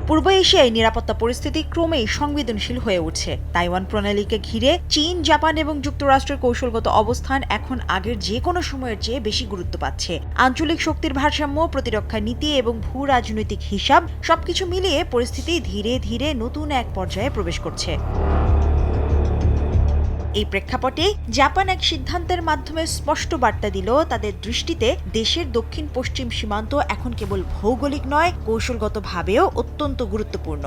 পূর্ব এশিয়ায় নিরাপত্তা পরিস্থিতি ক্রমেই সংবেদনশীল হয়ে উঠছে। তাইওয়ান প্রণালীকে ঘিরে চীন, জাপান এবং যুক্তরাষ্ট্রের কৌশলগত অবস্থান এখন আগের যে কোনো সময়ের চেয়ে বেশি গুরুত্ব পাচ্ছে। আঞ্চলিক শক্তির ভারসাম্য, প্রতিরক্ষা নীতি এবং ভূ রাজনৈতিক হিসাব সবকিছু মিলিয়ে পরিস্থিতি ধীরে ধীরে নতুন এক পর্যায়ে প্রবেশ করছে। এই প্রেক্ষাপটে জাপান এক সিদ্ধান্তের মাধ্যমে স্পষ্ট বার্তা দিল, তাদের দৃষ্টিতে দেশের দক্ষিণ পশ্চিম সীমান্ত এখন কেবল ভৌগোলিক নয়, কৌশলগতভাবেও অত্যন্ত গুরুত্বপূর্ণ।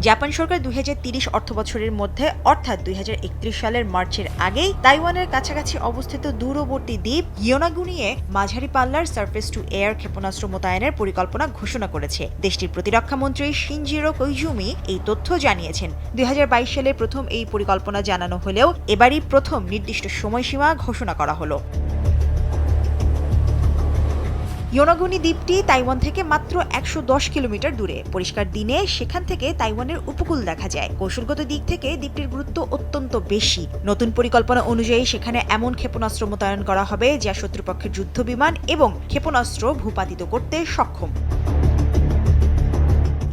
জাপান সরকার 2030 অর্থবছরের মধ্যে অর্থাৎ 2031 সালের মার্চের আগেই তাইওয়ানের কাছাকাছি অবস্থিত দূরবর্তী দ্বীপ ইয়োনাগুনিয়ে মাঝারি পাল্লার সারফেস টু এয়ার ক্ষেপণাস্ত্র মোতায়েনের পরিকল্পনা ঘোষণা করেছে। দেশটির প্রতিরক্ষা মন্ত্রী শিনজিরো কোইজুমি এই তথ্য জানিয়েছেন। 2022 সালে প্রথম এই পরিকল্পনা জানানো হলেও এবারই প্রথম নির্দিষ্ট সময়সীমা ঘোষণা করা হলো। ইয়োনাগুনি দ্বীপটি তাইওয়ান থেকে মাত্র 110 কিলোমিটার দূরে। পরিষ্কার দিনে সেখান থেকে তাইওয়ানের উপকূল দেখা যায়। কৌশলগত দিক থেকে দ্বীপটির গুরুত্ব অত্যন্ত বেশি। নতুন পরিকল্পনা অনুযায়ী সেখানে এমন ক্ষেপণাস্ত্র মোতায়েন করা হবে যা শত্রুপক্ষের যুদ্ধ বিমান এবং ক্ষেপণাস্ত্র ভূপাতিত করতে সক্ষম।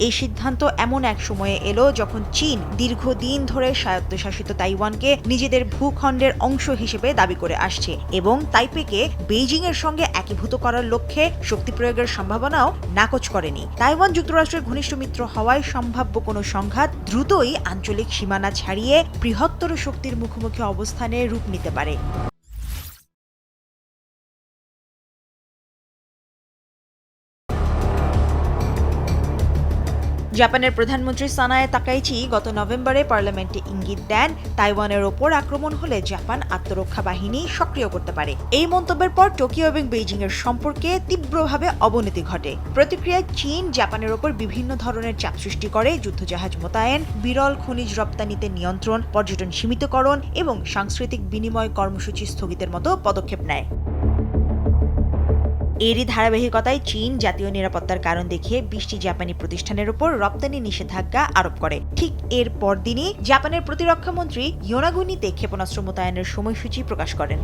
এই সিদ্ধান্ত এমন এক সময়ে এলো যখন চীন দীর্ঘদিন ধরে স্বায়ত্তশাসিত তাইওয়ানকে নিজেদের ভূখণ্ডের অংশ হিসেবে দাবি করে আসছে এবং তাইপেকে বেইজিং এর সঙ্গে একীভূত করার লক্ষ্যে শক্তি প্রয়োগের সম্ভাবনাও নাকচ করেনি। তাইওয়ান যুক্তরাষ্ট্রের ঘনিষ্ঠ মিত্র হওয়ায় সম্ভাব্য কোনো সংঘাত দ্রুতই আঞ্চলিক সীমানা ছাড়িয়ে বৃহত্তর শক্তির মুখোমুখি অবস্থানে রূপ নিতে পারে। জাপানের প্রধানমন্ত্রী সানায়ে তাকাইচি গত নভেম্বরে পার্লামেন্টে ইঙ্গিত দেন, তাইওয়ানের ওপর আক্রমণ হলে জাপান আত্মরক্ষা বাহিনী সক্রিয় করতে পারে। এই মন্তব্যের পর টোকিও এবং বেইজিং এর সম্পর্কে তীব্রভাবে অবনতি ঘটে। প্রতিক্রিয়ায় চীন জাপানের ওপর বিভিন্ন ধরনের চাপ সৃষ্টি করে, যুদ্ধজাহাজ মোতায়েন, বিরল খনিজ রপ্তানিতে নিয়ন্ত্রণ, পর্যটন সীমিতকরণ এবং সাংস্কৃতিক বিনিময় কর্মসূচি স্থগিতের মতো পদক্ষেপ নেয়। এরই ধারাবাহিকতায় চীন জাতীয় নিরাপত্তার কারণ দেখিয়ে 20টি জাপানি প্রতিষ্ঠানের উপর রপ্তানি নিষেধাজ্ঞা আরোপ করে। ঠিক এর পরদিনই জাপানের প্রতিরক্ষা মন্ত্রী ইয়োনাগুনিতে ক্ষেপণাস্ত্র মোতায়েনের সময়সূচি প্রকাশ করেন।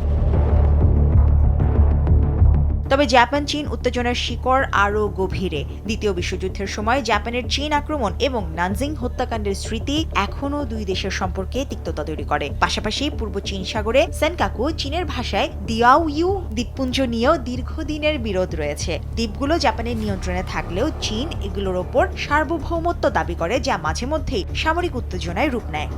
তবে জাপান চীন উত্তেজনার শিকড় আরও গভীরে। দ্বিতীয় বিশ্বযুদ্ধের সময় জাপানের চীন আক্রমণ এবং নানজিং হত্যাকাণ্ডের স্মৃতি এখনও দুই দেশের সম্পর্কে তিক্ততা তৈরি করে। পাশাপাশি পূর্ব চীন সাগরে সেনকাকু, চীনের ভাষায় দিয়াওইউ দ্বীপপুঞ্জ নিয়েও দীর্ঘদিনের বিরোধ রয়েছে। দ্বীপগুলো জাপানের নিয়ন্ত্রণে থাকলেও চীন এগুলোর ওপর সার্বভৌমত্ব দাবি করে, যা মাঝে মধ্যেই সামরিক উত্তেজনায় রূপ নেয়।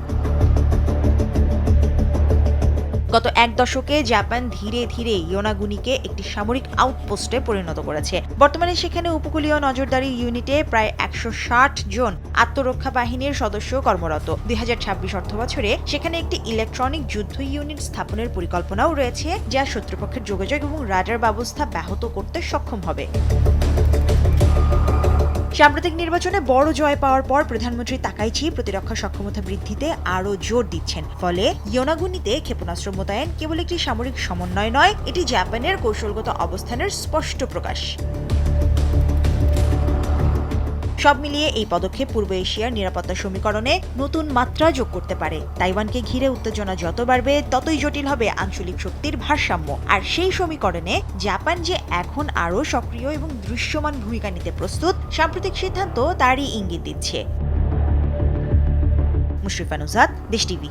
গত এক দশকে জাপান ধীরে ধীরে ইয়োনাগুনিকে একটি সামরিক আউটপোস্টে পরিণত করেছে। বর্তমানে সেখানে উপকূলীয় নজরদারি ইউনিটে প্রায় 160 জন আত্মরক্ষা বাহিনীর সদস্য কর্মরত। 2026 অর্থবছরে সেখানে একটি ইলেকট্রনিক যুদ্ধ ইউনিট স্থাপনের পরিকল্পনাও রয়েছে, যা শত্রুপক্ষের যোগাযোগ এবং রাডার ব্যবস্থা ব্যাহত করতে সক্ষম হবে। সাম্প্রতিক নির্বাচনে বড় জয় পাওয়ার পর প্রধানমন্ত্রী তাকাইচি প্রতিরক্ষা সক্ষমতা বৃদ্ধিতে আরও জোর দিচ্ছেন। ফলে ইয়োনাগুনিতে ক্ষেপণাস্ত্র মোতায়েন কেবল একটি সামরিক সমন্বয় নয়, এটি জাপানের কৌশলগত অবস্থানের স্পষ্ট প্রকাশ। সব মিলিয়ে এই পদক্ষেপ পূর্ব এশিয়ার নিরাপত্তা সমীকরণে নতুন মাত্রা যোগ করতে পারে। তাইওয়ানকে ঘিরে উত্তেজনা যত বাড়বে ততই জটিল হবে আঞ্চলিক শক্তির ভারসাম্য। আর সেই সমীকরণে জাপান যে এখন আরও সক্রিয় এবং দৃশ্যমান ভূমিকা নিতে প্রস্তুত, সাম্প্রতিক সিদ্ধান্ত তারই ইঙ্গিত দিচ্ছে। মুশরিফা নুসরাত, দেশ টিভি।